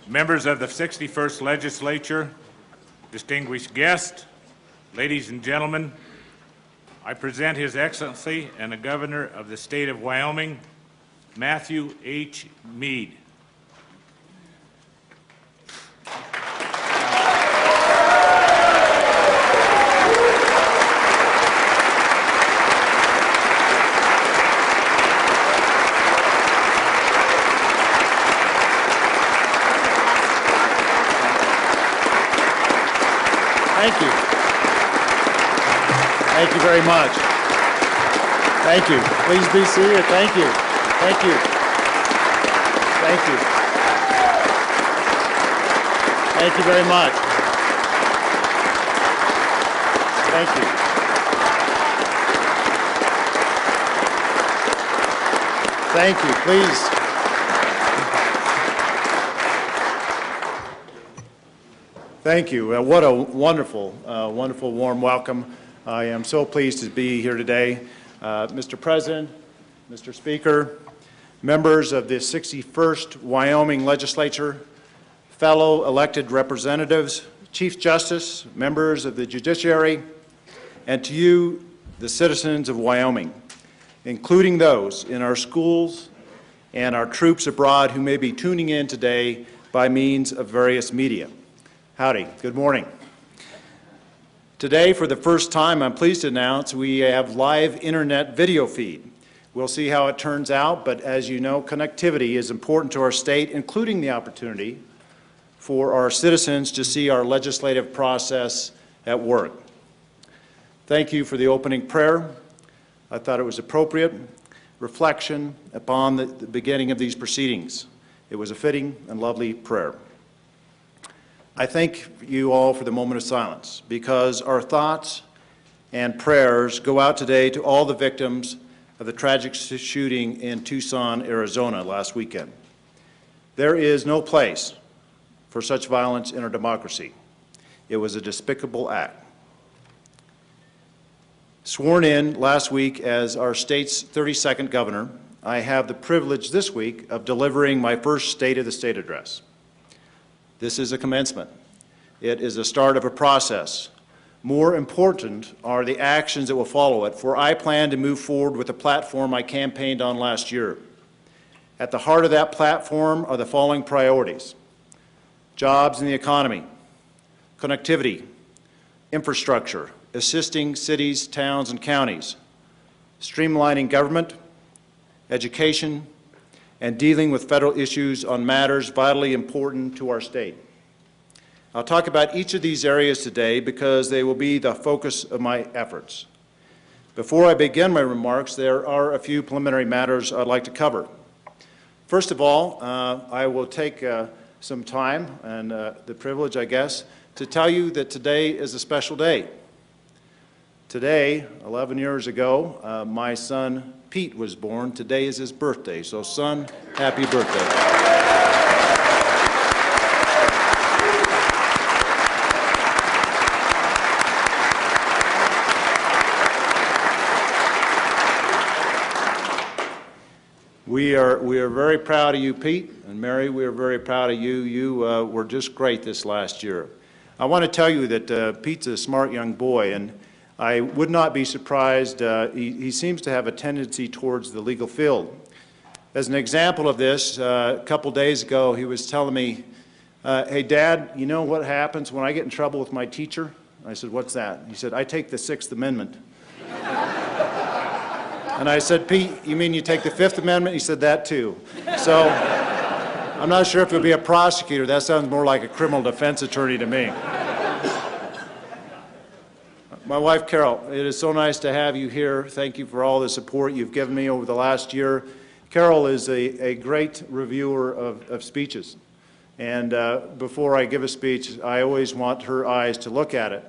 Members of the 61st Legislature, distinguished guests, ladies and gentlemen, I present His Excellency and the Governor of the State of Wyoming, Matthew H. Mead. Thank you. Thank you very much. Thank you. Please be seated. Thank you. Thank you. Thank you. Thank you very much. Thank you. Thank you. Please. Thank you. What a wonderful, wonderful warm welcome. I am so pleased to be here today. Mr. President, Mr. Speaker, members of the 61st Wyoming Legislature, fellow elected representatives, Chief Justice, members of the judiciary, and to you, the citizens of Wyoming, including those in our schools and our troops abroad who may be tuning in today by means of various media. Howdy, good morning. Today, for the first time, I'm pleased to announce we have live internet video feed. We'll see how it turns out, but as you know, connectivity is important to our state, including the opportunity for our citizens to see our legislative process at work. Thank you for the opening prayer. I thought it was appropriate reflection upon the beginning of these proceedings. It was a fitting and lovely prayer. I thank you all for the moment of silence because our thoughts and prayers go out today to all the victims of the tragic shooting in Tucson, Arizona last weekend. There is no place for such violence in our democracy. It was a despicable act. Sworn in last week as our state's 32nd governor, I have the privilege this week of delivering my first State of the State address. This is a commencement. It is the start of a process. More important are the actions that will follow it, for I plan to move forward with the platform I campaigned on last year. At the heart of that platform are the following priorities: jobs and the economy, connectivity, infrastructure, assisting cities, towns, and counties, streamlining government, education, and dealing with federal issues on matters vitally important to our state. I'll talk about each of these areas today because they will be the focus of my efforts. Before I begin my remarks, there are a few preliminary matters I'd like to cover. First of all, I will take some time and the privilege, I guess, to tell you that today is a special day. Today, 11 years ago, my son Pete was born. Today is his birthday. So, son, happy birthday. We are very proud of you, Pete, and Mary, we are very proud of you. You were just great this last year. I want to tell you that Pete's a smart young boy, and I would not be surprised. He seems to have a tendency towards the legal field. As an example of this, a couple days ago, he was telling me, hey, Dad, you know what happens when I get in trouble with my teacher? I said, what's that? He said, I take the Sixth Amendment. And I said, Pete, you mean you take the Fifth Amendment? He said, that too. So I'm not sure if he'll be a prosecutor. That sounds more like a criminal defense attorney to me. My wife, Carol, it is so nice to have you here. Thank you for all the support you've given me over the last year. Carol is a great reviewer of speeches. And before I give a speech, I always want her eyes to look at it.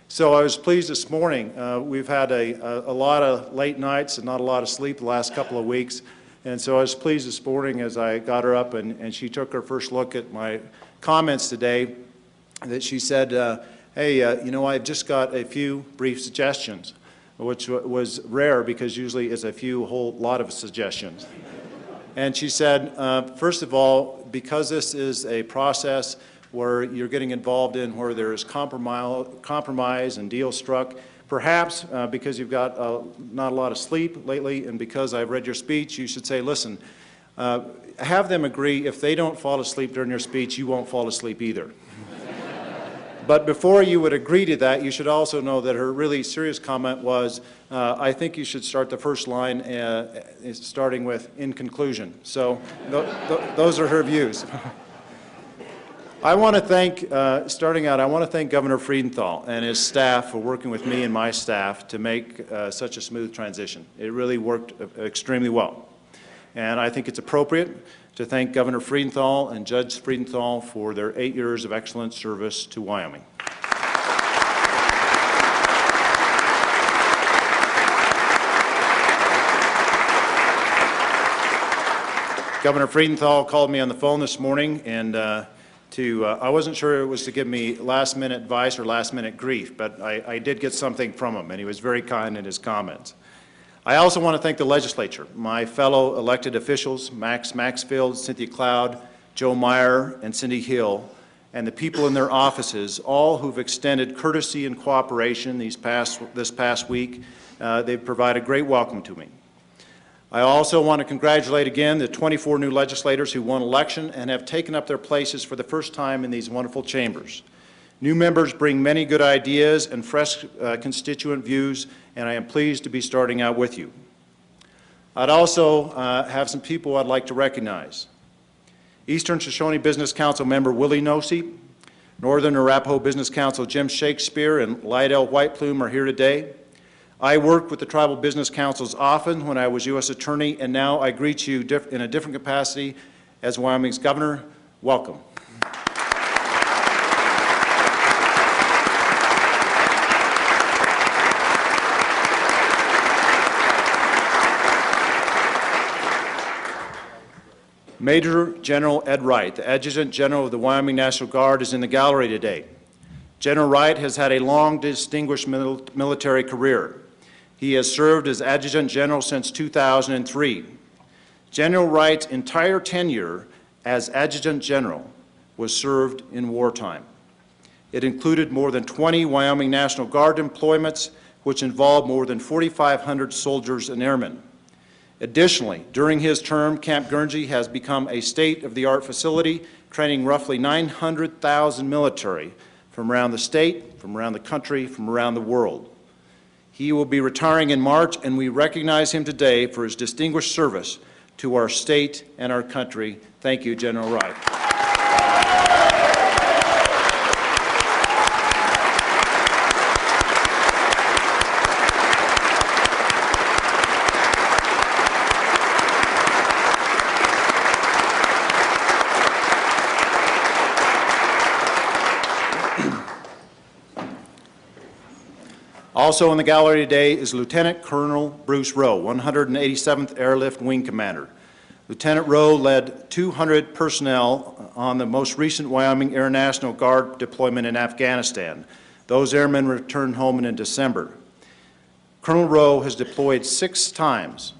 So I was pleased this morning. We've had a lot of late nights and not a lot of sleep the last couple of weeks. And so I was pleased this morning as I got her up and she took her first look at my comments today that she said, hey, you know, I've just got a few brief suggestions, which was rare because usually it's a whole lot of suggestions. And she said, first of all, because this is a process where you're getting involved in where there is compromise and deal struck, perhaps because you've got not a lot of sleep lately, and because I've read your speech, you should say, listen, have them agree if they don't fall asleep during your speech, you won't fall asleep either. But before you would agree to that, you should also know that her really serious comment was, I think you should start the first line starting with, in conclusion. So those are her views. I want to thank, starting out, I want to thank Governor Freudenthal and his staff for working with me and my staff to make such a smooth transition. It really worked extremely well. And I think it's appropriate to thank Governor Freudenthal and Judge Freudenthal for their 8 years of excellent service to Wyoming. Governor Freudenthal called me on the phone this morning, and I wasn't sure it was to give me last-minute advice or last-minute grief, but I did get something from him, and he was very kind in his comments. I also want to thank the legislature, my fellow elected officials, Max Maxfield, Cynthia Cloud, Joe Meyer, and Cindy Hill, and the people in their offices, all who've extended courtesy and cooperation this past week. They've provided great welcome to me. I also want to congratulate again the 24 new legislators who won election and have taken up their places for the first time in these wonderful chambers. New members bring many good ideas and fresh constituent views, and I am pleased to be starting out with you. I'd also have some people I'd like to recognize. Eastern Shoshone Business Council member Willie Nosey, Northern Arapaho Business Council Jim Shakespeare and Lydell Whiteplume are here today. I worked with the Tribal Business Councils often when I was U.S. Attorney, and now I greet you in a different capacity as Wyoming's Governor. Welcome. Major General Ed Wright, the Adjutant General of the Wyoming National Guard, is in the gallery today. General Wright has had a long, distinguished military career. He has served as Adjutant General since 2003. General Wright's entire tenure as Adjutant General was served in wartime. It included more than 20 Wyoming National Guard deployments, which involved more than 4,500 soldiers and airmen. Additionally, during his term, Camp Guernsey has become a state-of-the-art facility, training roughly 900,000 military from around the state, from around the country, from around the world. He will be retiring in March, and we recognize him today for his distinguished service to our state and our country. Thank you, General Wright. Also in the gallery today is Lieutenant Colonel Bruce Rowe, 187th Airlift Wing Commander. Lieutenant Rowe led 200 personnel on the most recent Wyoming Air National Guard deployment in Afghanistan. Those airmen returned home in December. Colonel Rowe has deployed 6 times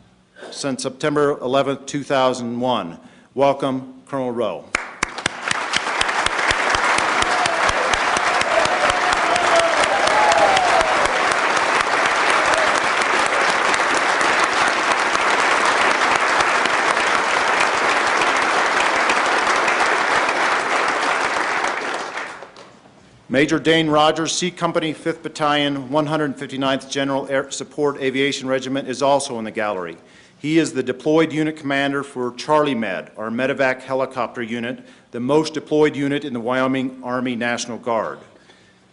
since September 11, 2001. Welcome, Colonel Rowe. Major Dane Rogers, C Company, 5th Battalion, 159th General Air Support Aviation Regiment, is also in the gallery. He is the deployed unit commander for Charlie Med, our medevac helicopter unit, the most deployed unit in the Wyoming Army National Guard.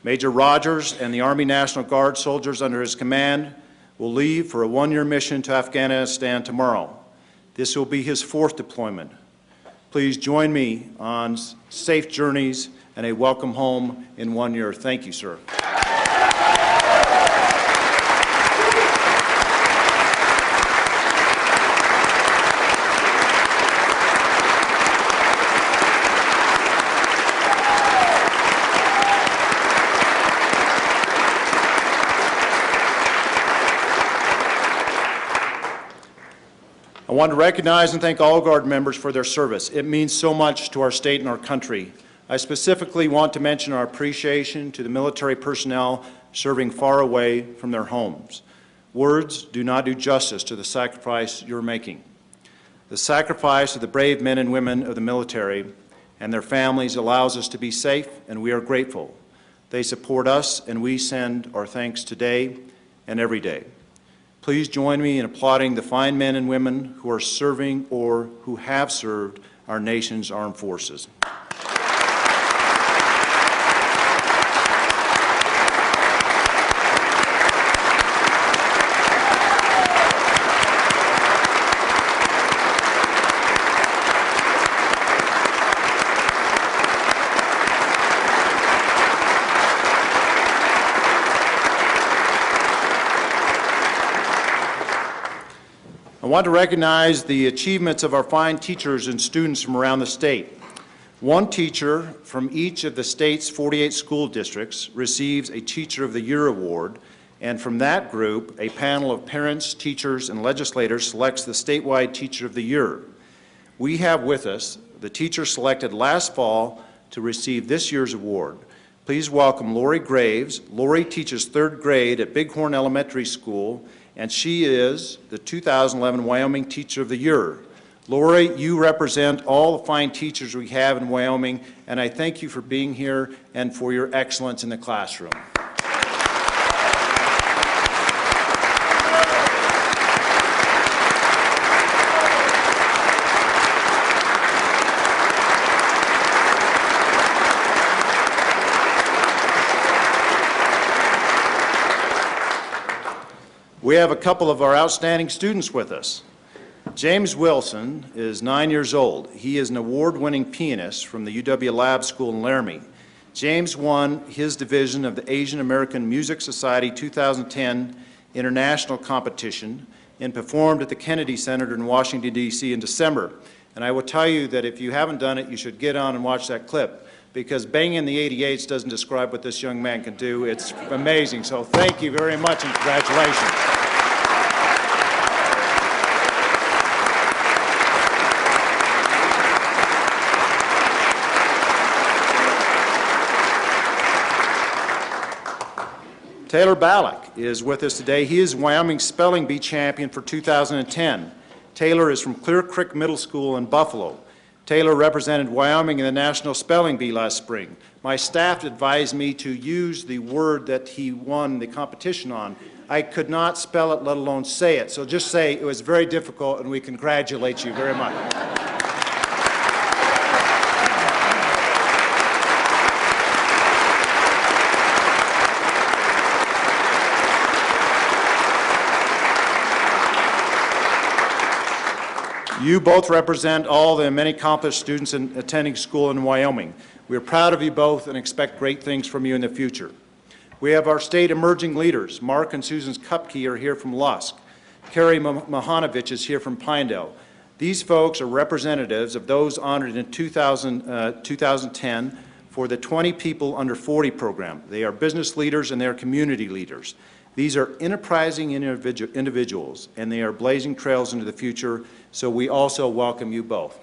Major Rogers and the Army National Guard soldiers under his command will leave for a 1-year mission to Afghanistan tomorrow. This will be his 4th deployment. Please join me on safe journeys and a welcome home in 1 year. Thank you, sir. I want to recognize and thank all Guard members for their service. It means so much to our state and our country. I specifically want to mention our appreciation to the military personnel serving far away from their homes. Words do not do justice to the sacrifice you're making. The sacrifice of the brave men and women of the military and their families allows us to be safe, and we are grateful. They support us, and we send our thanks today and every day. Please join me in applauding the fine men and women who are serving or who have served our nation's armed forces. I want to recognize the achievements of our fine teachers and students from around the state. One teacher from each of the state's 48 school districts receives a Teacher of the Year award, and from that group, a panel of parents, teachers, and legislators selects the statewide Teacher of the Year. We have with us the teacher selected last fall to receive this year's award. Please welcome Lori Graves. Lori teaches 3rd grade at Bighorn Elementary School, and she is the 2011 Wyoming Teacher of the Year. Lori, you represent all the fine teachers we have in Wyoming, and I thank you for being here and for your excellence in the classroom. We have a couple of our outstanding students with us. James Wilson is 9 years old. He is an award-winning pianist from the UW Lab School in Laramie. James won his division of the Asian American Music Society 2010 International Competition and performed at the Kennedy Center in Washington, D.C. in December. And I will tell you that if you haven't done it, you should get on and watch that clip, because banging the 88s doesn't describe what this young man can do. It's amazing. So thank you very much and congratulations. Taylor Ballack is with us today. He is Wyoming Spelling Bee champion for 2010. Taylor is from Clear Creek Middle School in Buffalo. Taylor represented Wyoming in the National Spelling Bee last spring. My staff advised me to use the word that he won the competition on. I could not spell it, let alone say it. So just say it was very difficult, and we congratulate you very much. You both represent all the many accomplished students attending school in Wyoming. We are proud of you both and expect great things from you in the future. We have our state emerging leaders. Mark and Susan Kupke are here from Lusk. Carrie Mahanovich is here from Pinedale. These folks are representatives of those honored in 2010 for the 20 People Under 40 program. They are business leaders and they are community leaders. These are enterprising individuals, and they are blazing trails into the future, so we also welcome you both.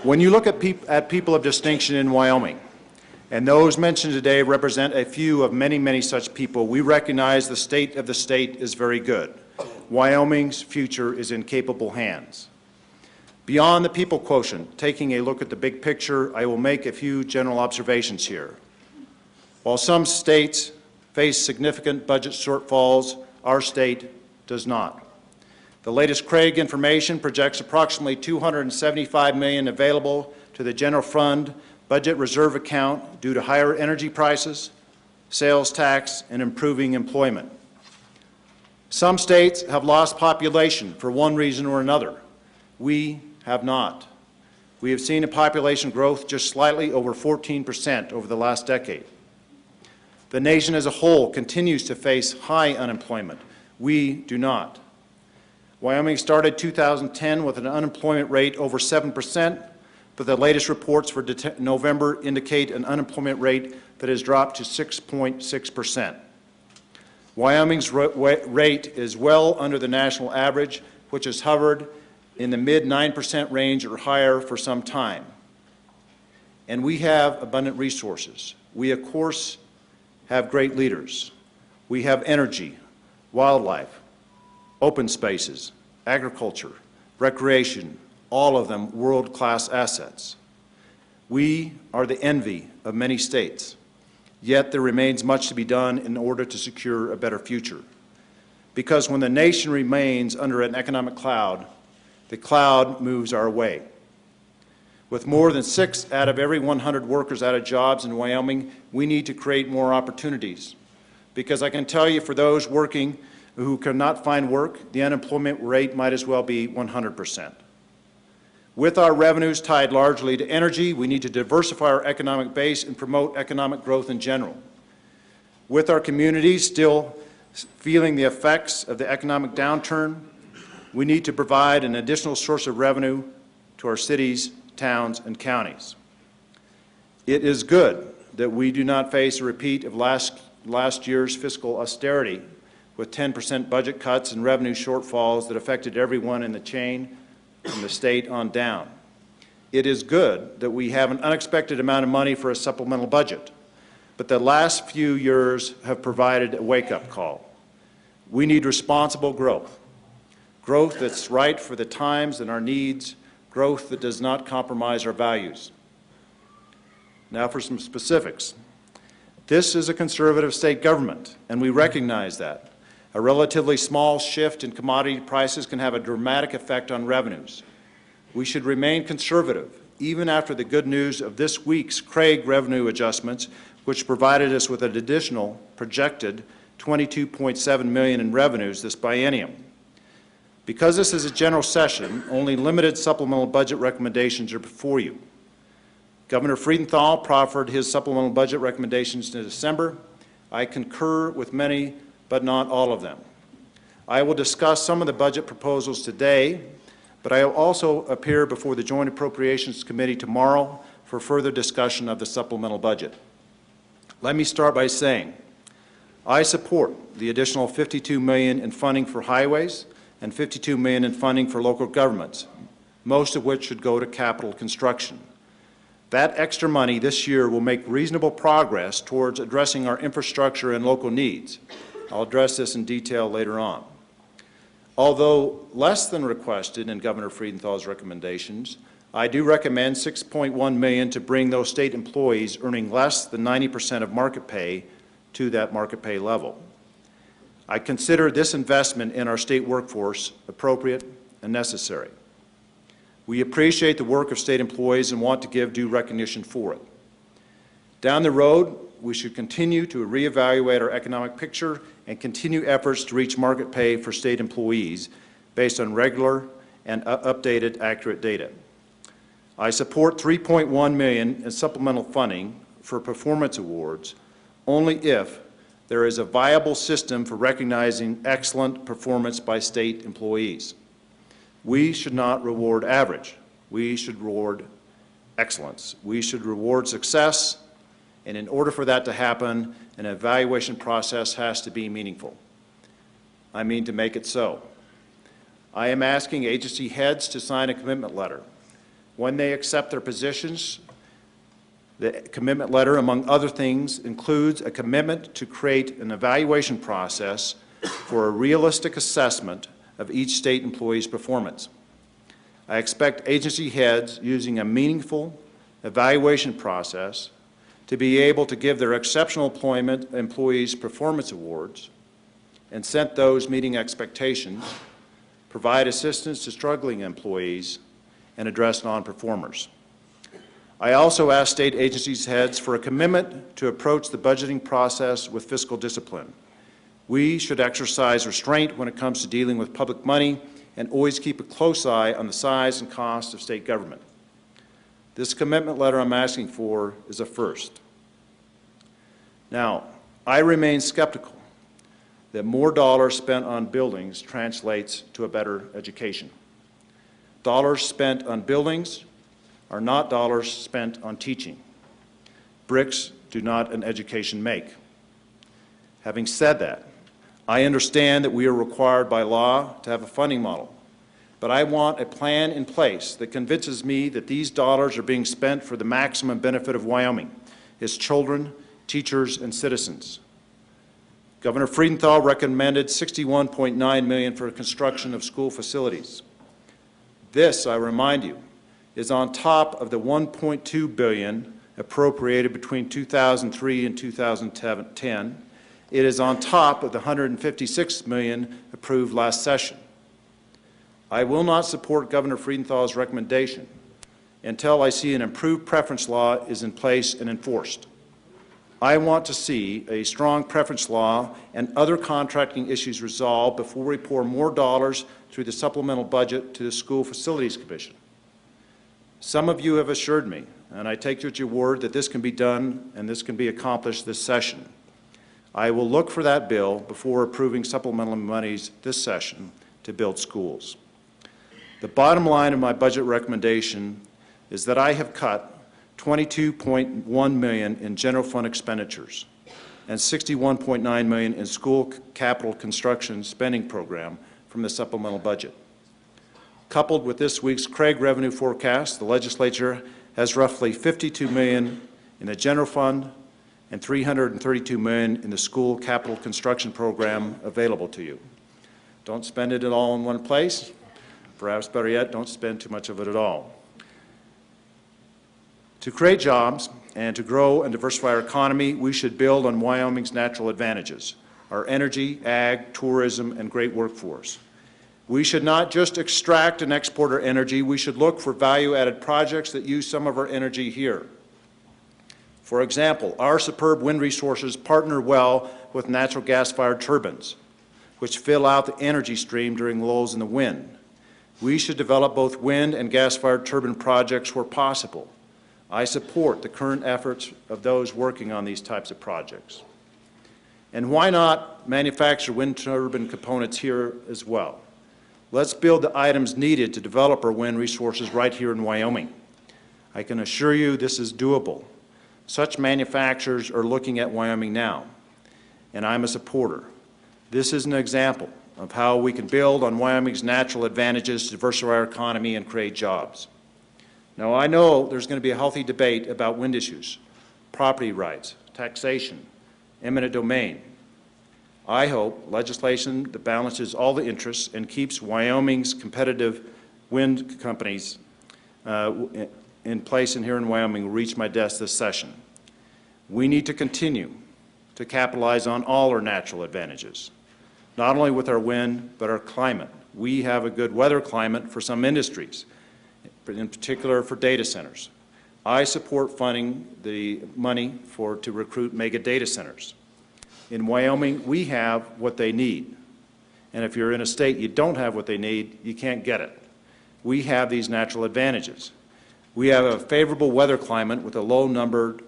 When you look at people of distinction in Wyoming, and those mentioned today represent a few of many, many such people, we recognize the state of the state is very good. Wyoming's future is in capable hands. Beyond the people quotient, taking a look at the big picture, I will make a few general observations here. While some states face significant budget shortfalls, our state does not. The latest Craig information projects approximately $275 million available to the general fund budget reserve account due to higher energy prices, sales tax, and improving employment. Some states have lost population for one reason or another. We have not. We have seen a population growth just slightly over 14% over the last decade. The nation as a whole continues to face high unemployment. We do not. Wyoming started 2010 with an unemployment rate over 7%, but the latest reports for November indicate an unemployment rate that has dropped to 6.6%. Wyoming's rate is well under the national average, which has hovered in the mid-9% range or higher for some time. And we have abundant resources. We, of course, have great leaders. We have energy, wildlife, open spaces, agriculture, recreation, all of them world-class assets. We are the envy of many states, yet there remains much to be done in order to secure a better future. Because when the nation remains under an economic cloud, the cloud moves our way. With more than 6 out of every 100 workers out of jobs in Wyoming, we need to create more opportunities. Because I can tell you, for those working who cannot find work, the unemployment rate might as well be 100%. With our revenues tied largely to energy, we need to diversify our economic base and promote economic growth in general. With our communities still feeling the effects of the economic downturn, we need to provide an additional source of revenue to our cities, towns, and counties. It is good that we do not face a repeat of last year's fiscal austerity with 10% budget cuts and revenue shortfalls that affected everyone in the chain from the state on down. It is good that we have an unexpected amount of money for a supplemental budget, but the last few years have provided a wake-up call. We need responsible growth, growth that's right for the times and our needs, growth that does not compromise our values. Now for some specifics. This is a conservative state government, and we recognize that. A relatively small shift in commodity prices can have a dramatic effect on revenues. We should remain conservative, even after the good news of this week's Craig revenue adjustments, which provided us with an additional projected $22.7 million in revenues this biennium. Because this is a general session, only limited supplemental budget recommendations are before you. Governor Freudenthal proffered his supplemental budget recommendations in December. I concur with many, but not all of them. I will discuss some of the budget proposals today, but I will also appear before the Joint Appropriations Committee tomorrow for further discussion of the supplemental budget. Let me start by saying I support the additional $52 million in funding for highways and $52 million in funding for local governments, most of which should go to capital construction. That extra money this year will make reasonable progress towards addressing our infrastructure and local needs. I'll address this in detail later on. Although less than requested in Governor Freudenthal's recommendations, I do recommend $6.1 million to bring those state employees earning less than 90% of market pay to that market pay level. I consider this investment in our state workforce appropriate and necessary. We appreciate the work of state employees and want to give due recognition for it. Down the road, we should continue to reevaluate our economic picture and continue efforts to reach market pay for state employees based on regular and updated accurate data. I support $3.1 million in supplemental funding for performance awards only if there is a viable system for recognizing excellent performance by state employees. We should not reward average. We should reward excellence. We should reward success. And in order for that to happen, an evaluation process has to be meaningful. I mean to make it so. I am asking agency heads to sign a commitment letter. When they accept their positions, the commitment letter, among other things, includes a commitment to create an evaluation process for a realistic assessment of each state employee's performance. I expect agency heads using a meaningful evaluation process to be able to give their exceptional employees performance awards, incent those meeting expectations, provide assistance to struggling employees, and address non-performers. I also ask state agencies heads for a commitment to approach the budgeting process with fiscal discipline. We should exercise restraint when it comes to dealing with public money and always keep a close eye on the size and cost of state government. This commitment letter I'm asking for is a first. Now, I remain skeptical that more dollars spent on buildings translates to a better education. Dollars spent on buildings are not dollars spent on teaching. Bricks do not an education make. Having said that, I understand that we are required by law to have a funding model, but I want a plan in place that convinces me that these dollars are being spent for the maximum benefit of Wyoming, its children, teachers, and citizens. Governor Freudenthal recommended $61.9 million for construction of school facilities. This, I remind you, is on top of the $1.2 billion appropriated between 2003 and 2010. It is on top of the $156 million approved last session. I will not support Governor Freudenthal's recommendation until I see an improved preference law is in place and enforced. I want to see a strong preference law and other contracting issues resolved before we pour more dollars through the supplemental budget to the School Facilities Commission. Some of you have assured me, and I take you at your word, that this can be done and this can be accomplished this session. I will look for that bill before approving supplemental monies this session to build schools. The bottom line of my budget recommendation is that I have cut $22.1 million in general fund expenditures and $61.9 million in school capital construction spending program from the supplemental budget. Coupled with this week's Craig revenue forecast, the legislature has roughly $52 million in the general fund and $332 million in the school capital construction program available to you. Don't spend it all in one place. Perhaps better yet, don't spend too much of it at all. To create jobs and to grow and diversify our economy, we should build on Wyoming's natural advantages, our energy, ag, tourism, and great workforce. We should not just extract and export our energy, we should look for value-added projects that use some of our energy here. For example, our superb wind resources partner well with natural gas-fired turbines, which fill out the energy stream during lulls in the wind. We should develop both wind and gas-fired turbine projects where possible. I support the current efforts of those working on these types of projects. And why not manufacture wind turbine components here as well? Let's build the items needed to develop our wind resources right here in Wyoming. I can assure you this is doable. Such manufacturers are looking at Wyoming now, and I'm a supporter. This is an example of how we can build on Wyoming's natural advantages to diversify our economy and create jobs. Now, I know there's going to be a healthy debate about wind issues, property rights, taxation, eminent domain. I hope legislation that balances all the interests and keeps Wyoming's competitive wind companies in place and here in Wyoming will reach my desk this session. We need to continue to capitalize on all our natural advantages, not only with our wind, but our climate. We have a good weather climate for some industries, in particular for data centers. I support funding the money to recruit mega data centers. In Wyoming, we have what they need. And if you're in a state you don't have what they need, you can't get it. We have these natural advantages. We have a favorable weather climate with a low number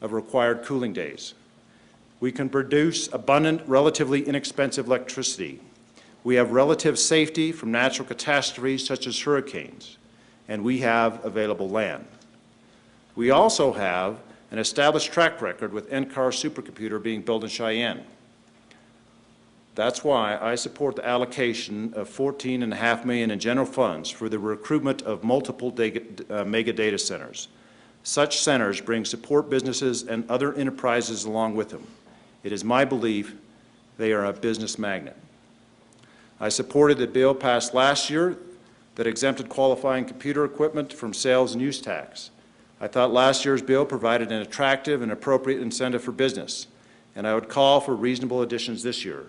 of required cooling days. We can produce abundant, relatively inexpensive electricity. We have relative safety from natural catastrophes such as hurricanes, and we have available land. We also have an established track record with NCAR supercomputer being built in Cheyenne. That's why I support the allocation of $14.5 million in general funds for the recruitment of multiple mega data centers. Such centers bring support businesses and other enterprises along with them. It is my belief they are a business magnet. I supported the bill passed last year that exempted qualifying computer equipment from sales and use tax. I thought last year's bill provided an attractive and appropriate incentive for business, and I would call for reasonable additions this year,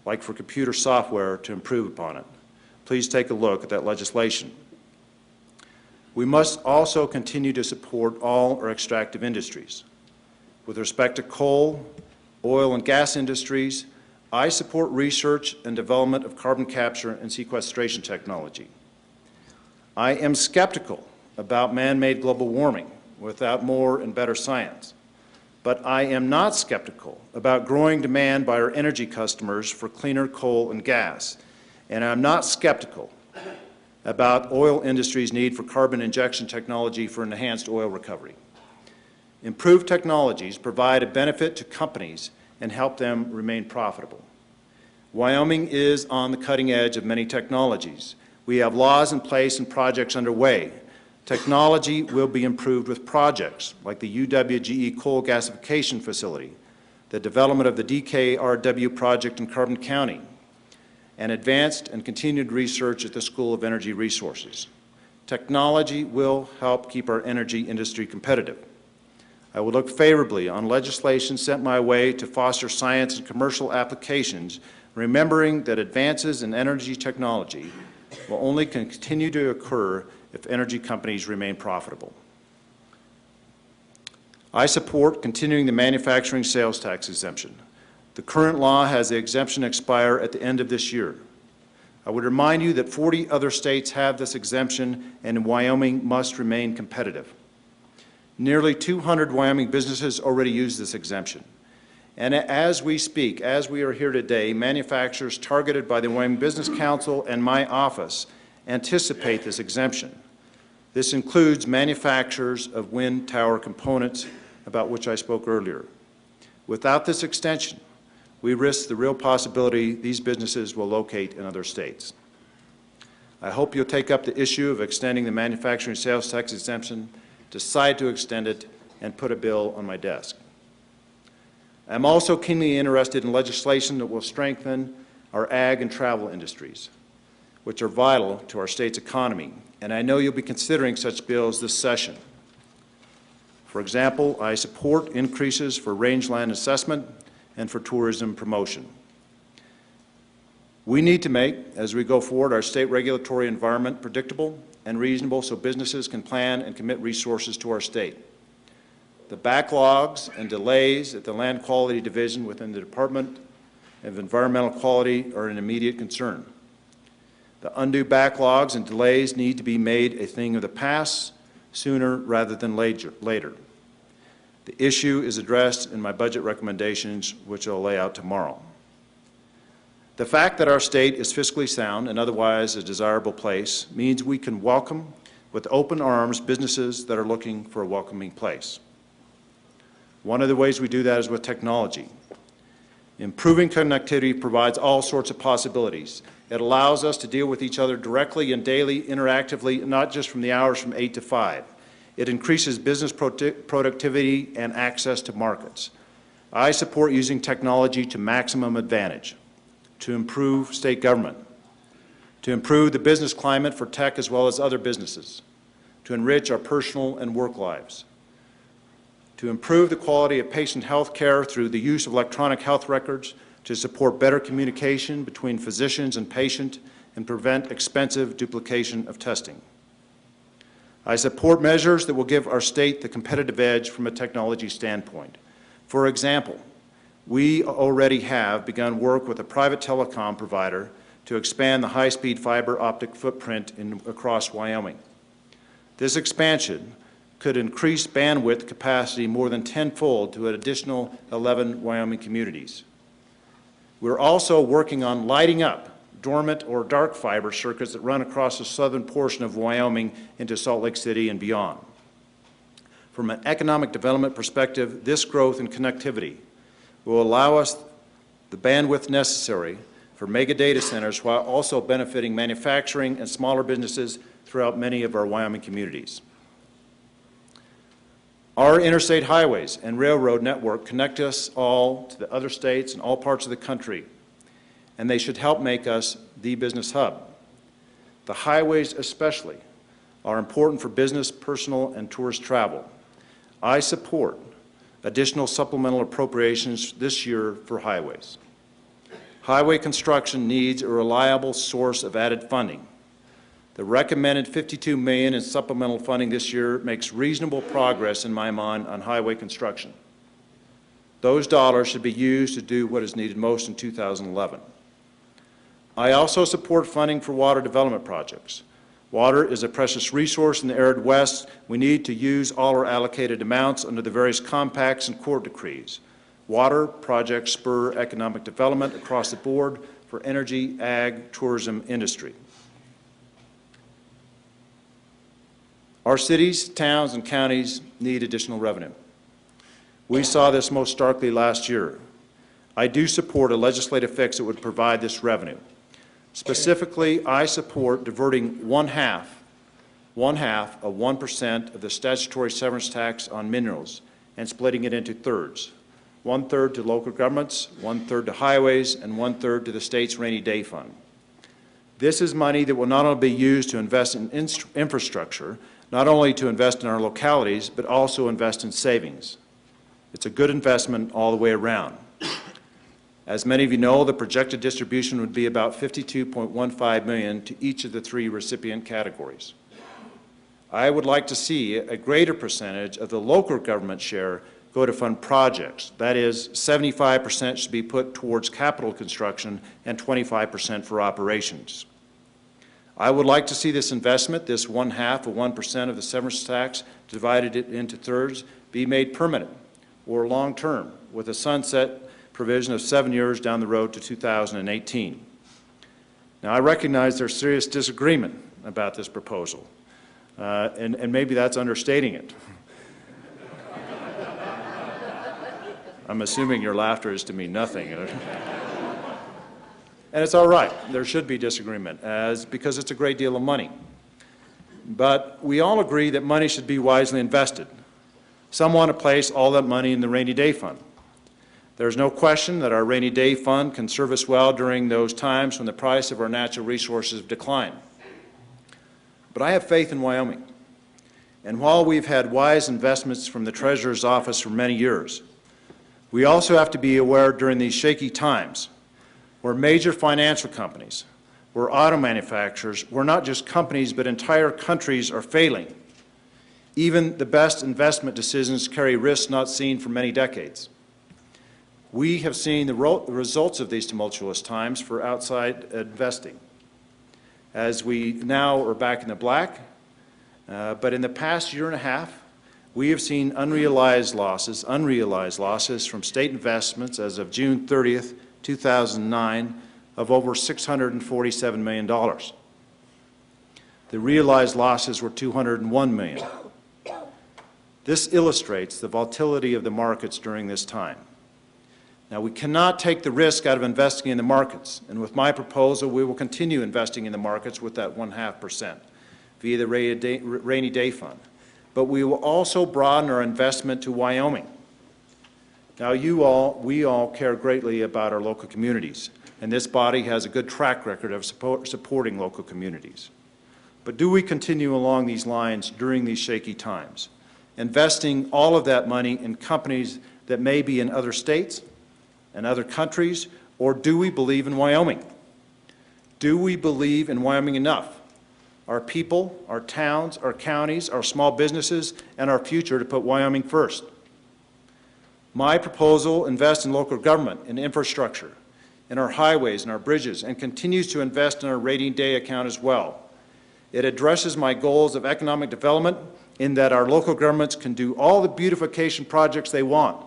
like for computer software, to improve upon it. Please take a look at that legislation. We must also continue to support all our extractive industries. With respect to coal, oil, and gas industries, I support research and development of carbon capture and sequestration technology. I am skeptical about man-made global warming without more and better science. but I am not skeptical about growing demand by our energy customers for cleaner coal and gas, and I'm not skeptical about oil industry's need for carbon injection technology for enhanced oil recovery. Improved technologies provide a benefit to companies and help them remain profitable. Wyoming is on the cutting edge of many technologies. We have laws in place and projects underway. Technology will be improved with projects like the UWGE coal gasification facility, the development of the DKRW project in Carbon County, and advanced and continued research at the School of Energy Resources. Technology will help keep our energy industry competitive. I will look favorably on legislation sent my way to foster science and commercial applications, remembering that advances in energy technology will only continue to occur if energy companies remain profitable. I support continuing the manufacturing sales tax exemption. The current law has the exemption expire at the end of this year. I would remind you that 40 other states have this exemption, and Wyoming must remain competitive. Nearly 200 Wyoming businesses already use this exemption. And as we speak, as we are here today, manufacturers targeted by the Wyoming Business Council and my office anticipate this exemption. This includes manufacturers of wind tower components, about which I spoke earlier. Without this extension, we risk the real possibility these businesses will locate in other states. I hope you'll take up the issue of extending the manufacturing sales tax exemption, decide to extend it, and put a bill on my desk. I'm also keenly interested in legislation that will strengthen our ag and travel industries, which are vital to our state's economy, and I know you'll be considering such bills this session. For example, I support increases for rangeland assessment and for tourism promotion. We need to make, as we go forward, our state regulatory environment predictable and reasonable so businesses can plan and commit resources to our state. The backlogs and delays at the Land Quality Division within the Department of Environmental Quality are an immediate concern. The undue backlogs and delays need to be made a thing of the past sooner rather than later. The issue is addressed in my budget recommendations, which I'll lay out tomorrow. The fact that our state is fiscally sound and otherwise a desirable place means we can welcome with open arms businesses that are looking for a welcoming place. One of the ways we do that is with technology. Improving connectivity provides all sorts of possibilities. It allows us to deal with each other directly and daily, interactively, not just from the hours from 8 to 5. It increases business productivity and access to markets. I support using technology to maximum advantage, to improve state government, to improve the business climate for tech as well as other businesses, to enrich our personal and work lives, to improve the quality of patient health care through the use of electronic health records, to support better communication between physicians and patient, and prevent expensive duplication of testing. I support measures that will give our state the competitive edge from a technology standpoint. For example, we already have begun work with a private telecom provider to expand the high-speed fiber optic footprint across Wyoming. This expansion could increase bandwidth capacity more than tenfold to an additional 11 Wyoming communities. We're also working on lighting up dormant or dark fiber circuits that run across the southern portion of Wyoming into Salt Lake City and beyond. From an economic development perspective, this growth in connectivity will allow us the bandwidth necessary for mega data centers while also benefiting manufacturing and smaller businesses throughout many of our Wyoming communities. Our interstate highways and railroad network connect us all to the other states and all parts of the country, and they should help make us the business hub. The highways especially are important for business, personal, and tourist travel. I support additional supplemental appropriations this year for highways. Highway construction needs a reliable source of added funding. The recommended $52 million in supplemental funding this year makes reasonable progress in my mind on highway construction. Those dollars should be used to do what is needed most in 2011. I also support funding for water development projects. Water is a precious resource in the arid West. We need to use all our allocated amounts under the various compacts and court decrees. Water projects spur economic development across the board for energy, ag, tourism, industry. Our cities, towns, and counties need additional revenue. We saw this most starkly last year. I do support a legislative fix that would provide this revenue. Specifically, I support diverting one half of 1% of the statutory severance tax on minerals and splitting it into thirds. 1/3 to local governments, 1/3 to highways, and 1/3 to the state's rainy day fund. This is money that will not only be used to invest in infrastructure, not only to invest in our localities, but also invest in savings. It's a good investment all the way around. As many of you know, the projected distribution would be about $52.15 million to each of the three recipient categories. I would like to see a greater percentage of the local government share go to fund projects. That is, 75% should be put towards capital construction and 25% for operations. I would like to see this investment, this 1/2 of 1% of the severance tax, divided it into thirds, be made permanent or long-term with a sunset provision of 7 years down the road to 2018. Now, I recognize there's serious disagreement about this proposal, and maybe that's understating it. I'm assuming your laughter is to mean nothing. And it's all right. There should be disagreement, because it's a great deal of money. But we all agree that money should be wisely invested. Some want to place all that money in the rainy day fund. There's no question that our rainy day fund can serve us well during those times when the price of our natural resources decline. But I have faith in Wyoming. And while we've had wise investments from the Treasurer's Office for many years, we also have to be aware during these shaky times where major financial companies, where auto manufacturers, where not just companies but entire countries are failing. Even the best investment decisions carry risks not seen for many decades. We have seen the results of these tumultuous times for outside investing, as we now are back in the black. But in the past year and a half, we have seen unrealized losses from state investments as of June 30th, 2009, of over $647 million. The realized losses were $201 million. This illustrates the volatility of the markets during this time. Now, we cannot take the risk out of investing in the markets, and with my proposal, we will continue investing in the markets with that 1/2% via the rainy day fund. But we will also broaden our investment to Wyoming. Now, we all care greatly about our local communities, and this body has a good track record of supporting local communities. But do we continue along these lines during these shaky times, investing all of that money in companies that may be in other states and other countries, or do we believe in Wyoming? Do we believe in Wyoming enough? Our people, our towns, our counties, our small businesses, and our future to put Wyoming first. My proposal invests in local government, in infrastructure, in our highways and our bridges, and continues to invest in our rainy day account as well. It addresses my goals of economic development in that our local governments can do all the beautification projects they want.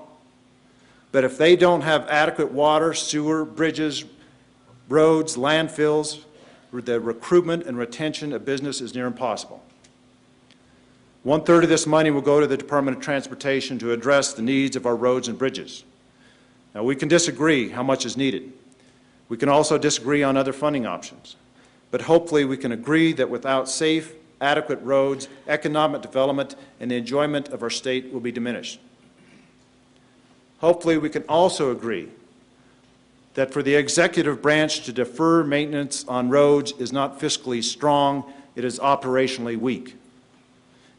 But if they don't have adequate water, sewer, bridges, roads, landfills, the recruitment and retention of business is near impossible. 1/3 of this money will go to the Department of Transportation to address the needs of our roads and bridges. Now, we can disagree how much is needed. We can also disagree on other funding options. But hopefully we can agree that without safe, adequate roads, economic development and the enjoyment of our state will be diminished. Hopefully we can also agree that for the executive branch to defer maintenance on roads is not fiscally strong, it is operationally weak.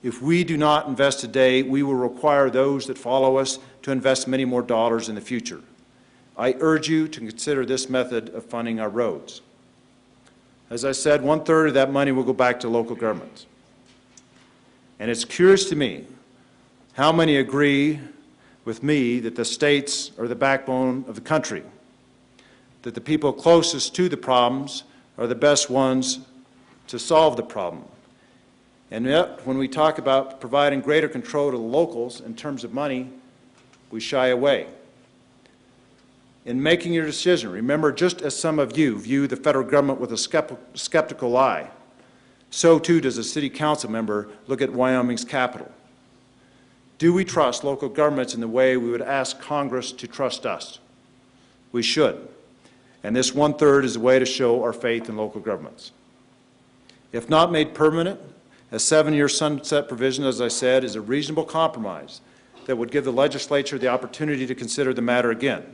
If we do not invest today, we will require those that follow us to invest many more dollars in the future. I urge you to consider this method of funding our roads. As I said, 1/3 of that money will go back to local governments. And it's curious to me how many agree with me that the states are the backbone of the country, that the people closest to the problems are the best ones to solve the problem. And yet, when we talk about providing greater control to the locals in terms of money, we shy away. In making your decision, remember, just as some of you view the federal government with a skeptical eye, so too does a city council member look at Wyoming's capital. Do we trust local governments in the way we would ask Congress to trust us? We should. And this 1/3 is a way to show our faith in local governments. If not made permanent, a 7-year sunset provision, as I said, is a reasonable compromise that would give the legislature the opportunity to consider the matter again,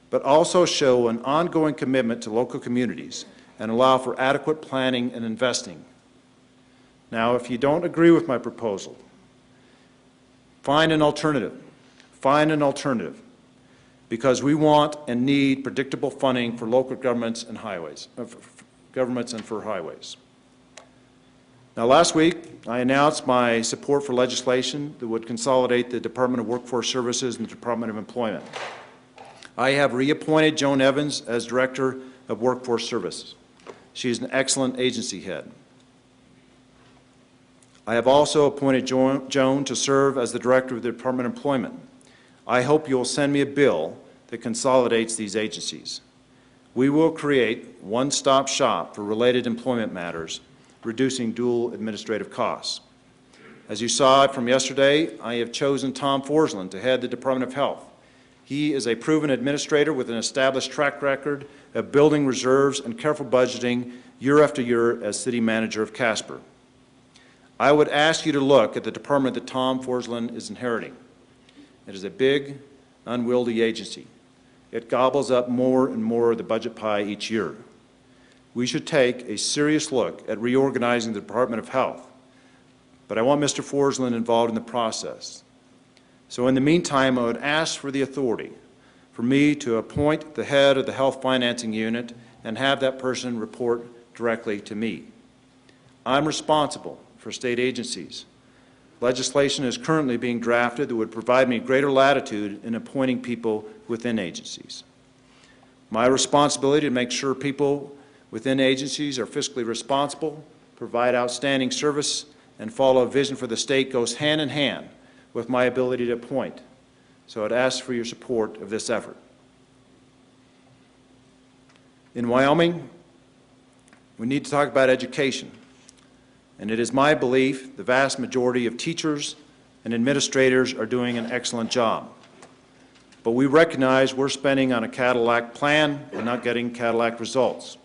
but also show an ongoing commitment to local communities and allow for adequate planning and investing. Now, if you don't agree with my proposal, find an alternative. Find an alternative, because we want and need predictable funding for local governments and highways, for highways. Now, last week, I announced my support for legislation that would consolidate the Department of Workforce Services and the Department of Employment. I have reappointed Joan Evans as Director of Workforce Services. She is an excellent agency head. I have also appointed Joan to serve as the Director of the Department of Employment. I hope you will send me a bill that consolidates these agencies. We will create one-stop shop for related employment matters, reducing dual administrative costs. As you saw from yesterday, I have chosen Tom Forsland to head the Department of Health. He is a proven administrator with an established track record of building reserves and careful budgeting year after year as city manager of Casper. I would ask you to look at the department that Tom Forsland is inheriting. It is a big, unwieldy agency. It gobbles up more and more of the budget pie each year. We should take a serious look at reorganizing the Department of Health, but I want Mr. Forsland involved in the process. So in the meantime, I would ask for the authority for me to appoint the head of the Health Financing Unit and have that person report directly to me. I'm responsible for state agencies. Legislation is currently being drafted that would provide me greater latitude in appointing people within agencies. My responsibility to make sure people within agencies are fiscally responsible, provide outstanding service, and follow a vision for the state goes hand in hand with my ability to appoint. So I'd ask for your support of this effort. In Wyoming, we need to talk about education. And it is my belief the vast majority of teachers and administrators are doing an excellent job. But we recognize we're spending on a Cadillac plan and not getting Cadillac results.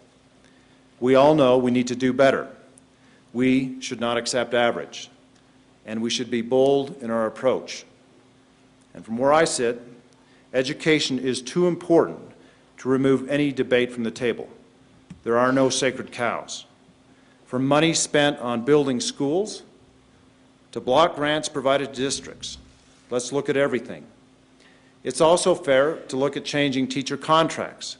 We all know we need to do better. We should not accept average, and we should be bold in our approach. And from where I sit, education is too important to remove any debate from the table. There are no sacred cows. From money spent on building schools to block grants provided to districts, let's look at everything. It's also fair to look at changing teacher contracts,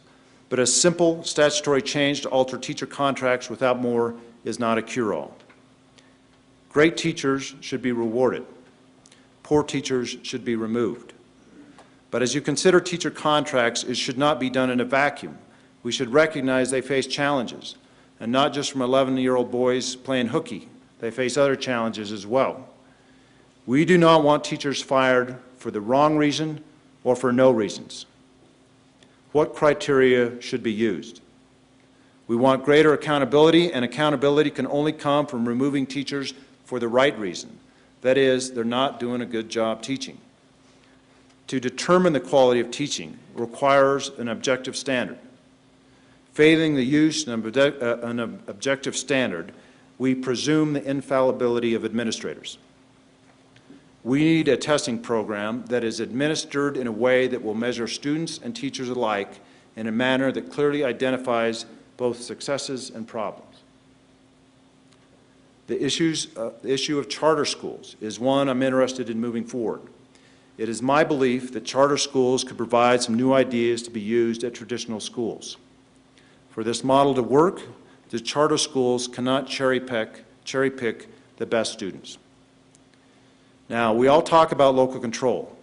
but a simple statutory change to alter teacher contracts without more is not a cure-all. Great teachers should be rewarded. Poor teachers should be removed. But as you consider teacher contracts, it should not be done in a vacuum. We should recognize they face challenges, and not just from 11-year-old boys playing hooky. They face other challenges as well. We do not want teachers fired for the wrong reason or for no reasons. What criteria should be used? We want greater accountability, and accountability can only come from removing teachers for the right reason. That is, they're not doing a good job teaching. To determine the quality of teaching requires an objective standard. Failing the use of an objective standard, we presume the infallibility of administrators. We need a testing program that is administered in a way that will measure students and teachers alike in a manner that clearly identifies both successes and problems. The issue of charter schools is one I'm interested in moving forward. It is my belief that charter schools could provide some new ideas to be used at traditional schools. For this model to work, the charter schools cannot cherry pick the best students. Now, we all talk about local control,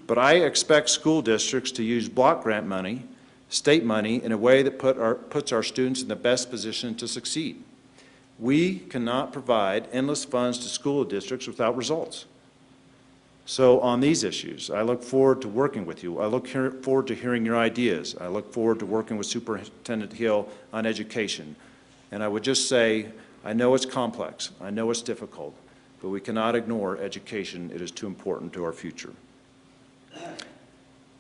but I expect school districts to use block grant money, state money, in a way that puts our students in the best position to succeed. We cannot provide endless funds to school districts without results. So on these issues, I look forward to working with you. I look forward to hearing your ideas. I look forward to working with Superintendent Hill on education. And I would just say, I know it's complex, I know it's difficult, but we cannot ignore education. It is too important to our future.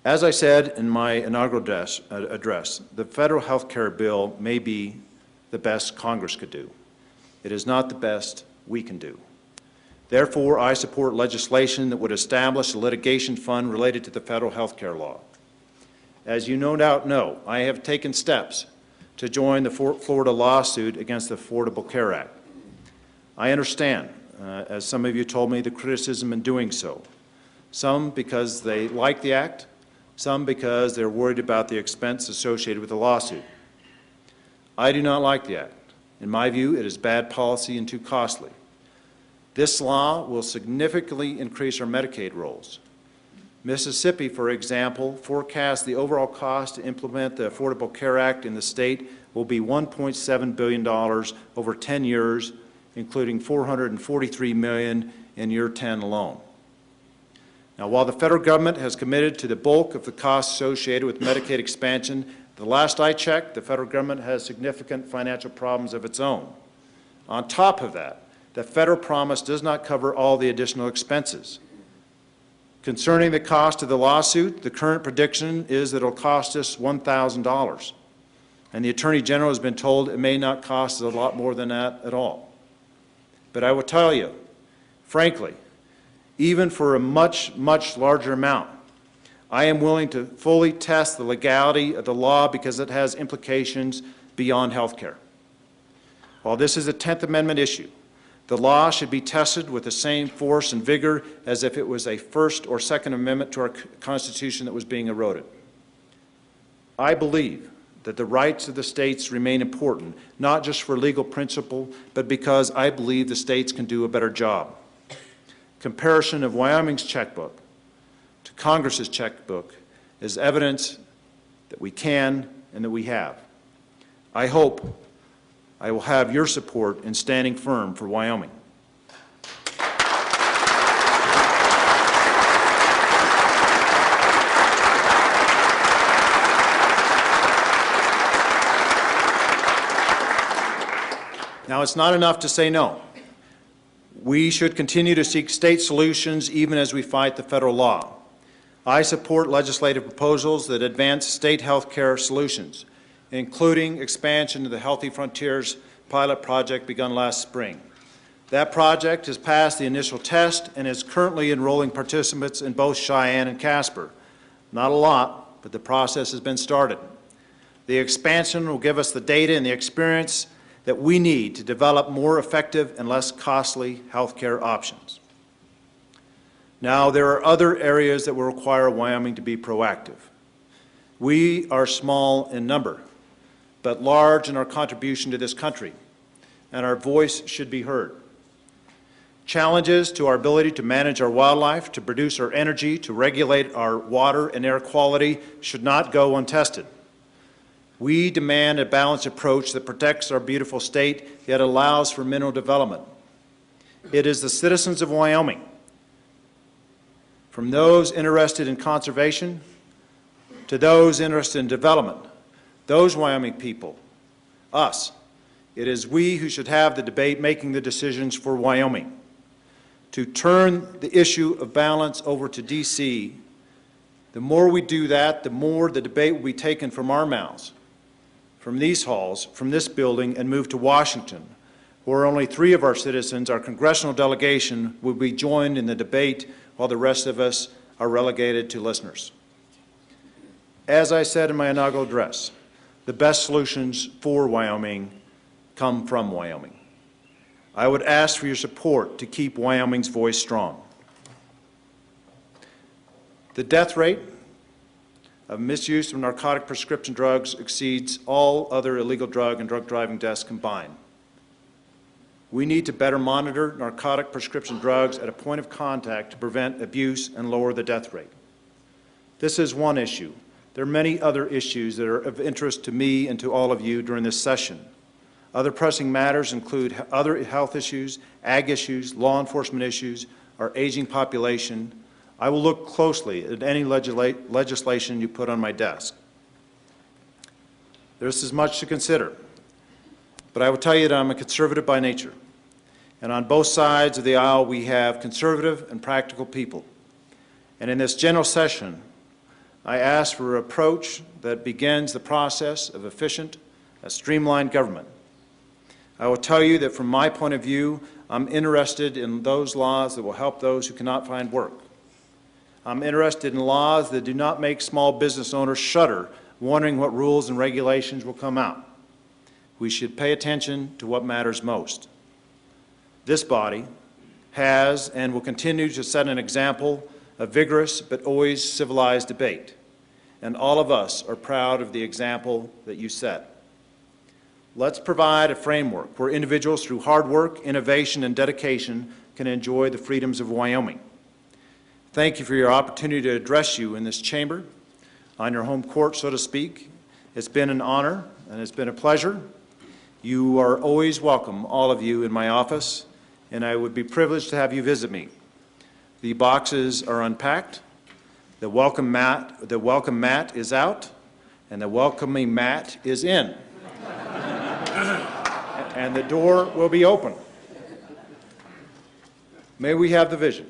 As I said in my inaugural address, the federal health care bill may be the best Congress could do. It is not the best we can do. Therefore, I support legislation that would establish a litigation fund related to the federal health care law. As you no doubt know, I have taken steps to join the Florida lawsuit against the Affordable Care Act. I understand, as some of you told me, the criticism in doing so. Some because they like the act, some because they're worried about the expense associated with the lawsuit. I do not like the act. In my view, it is bad policy and too costly. This law will significantly increase our Medicaid rolls. Mississippi, for example, forecasts the overall cost to implement the Affordable Care Act in the state will be $1.7 billion over 10 years, including $443 million in year 10 alone. Now, while the federal government has committed to the bulk of the costs associated with Medicaid expansion, the last I checked, the federal government has significant financial problems of its own. On top of that, the federal promise does not cover all the additional expenses. Concerning the cost of the lawsuit, the current prediction is that it will cost us $1,000. And the Attorney General has been told it may not cost us a lot more than that at all. But I will tell you, frankly, even for a much, much larger amount, I am willing to fully test the legality of the law because it has implications beyond health care. While this is a 10th Amendment issue, the law should be tested with the same force and vigor as if it was a First or Second Amendment to our Constitution that was being eroded. I believe that the rights of the states remain important, not just for legal principle, but because I believe the states can do a better job. Comparison of Wyoming's checkbook to Congress's checkbook is evidence that we can and that we have. I hope I will have your support in standing firm for Wyoming. Now, it's not enough to say no. We should continue to seek state solutions even as we fight the federal law. I support legislative proposals that advance state health care solutions, including expansion of the Healthy Frontiers pilot project begun last spring. That project has passed the initial test and is currently enrolling participants in both Cheyenne and Casper. Not a lot, but the process has been started. The expansion will give us the data and the experience that we need to develop more effective and less costly health care options. Now, there are other areas that will require Wyoming to be proactive. We are small in number, but large in our contribution to this country, and our voice should be heard. Challenges to our ability to manage our wildlife, to produce our energy, to regulate our water and air quality should not go untested. We demand a balanced approach that protects our beautiful state, yet allows for mineral development. It is the citizens of Wyoming, from those interested in conservation to those interested in development, those Wyoming people, us. It is we who should have the debate making the decisions for Wyoming. To turn the issue of balance over to D.C., the more we do that, the more the debate will be taken from our mouths, from these halls, from this building, and moved to Washington, where only 3 of our citizens, our congressional delegation, will be joined in the debate while the rest of us are relegated to listeners. As I said in my inaugural address, the best solutions for Wyoming come from Wyoming. I would ask for your support to keep Wyoming's voice strong. The death rate of misuse of narcotic prescription drugs exceeds all other illegal drug and drug driving deaths combined. We need to better monitor narcotic prescription drugs at a point of contact to prevent abuse and lower the death rate. This is one issue. There are many other issues that are of interest to me and to all of you during this session. Other pressing matters include other health issues, ag issues, law enforcement issues, our aging population. I will look closely at any legislation you put on my desk. There's as much to consider, but I will tell you that I'm a conservative by nature. And on both sides of the aisle, we have conservative and practical people. And in this general session, I ask for an approach that begins the process of efficient, streamlined government. I will tell you that from my point of view, I'm interested in those laws that will help those who cannot find work. I'm interested in laws that do not make small business owners shudder, wondering what rules and regulations will come out. We should pay attention to what matters most. This body has and will continue to set an example of vigorous but always civilized debate, and all of us are proud of the example that you set. Let's provide a framework where individuals through hard work, innovation, and dedication can enjoy the freedoms of Wyoming. Thank you for your opportunity to address you in this chamber, on your home court, so to speak. It's been an honor and it's been a pleasure. You are always welcome, all of you, in my office, and I would be privileged to have you visit me. The boxes are unpacked, the welcome mat is out, and the welcoming mat is in. And the door will be open. May we have the vision.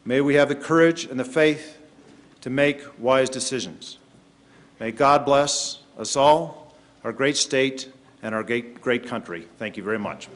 May we have the courage and the faith to make wise decisions. May God bless us all, our great state, and our great country. Thank you very much.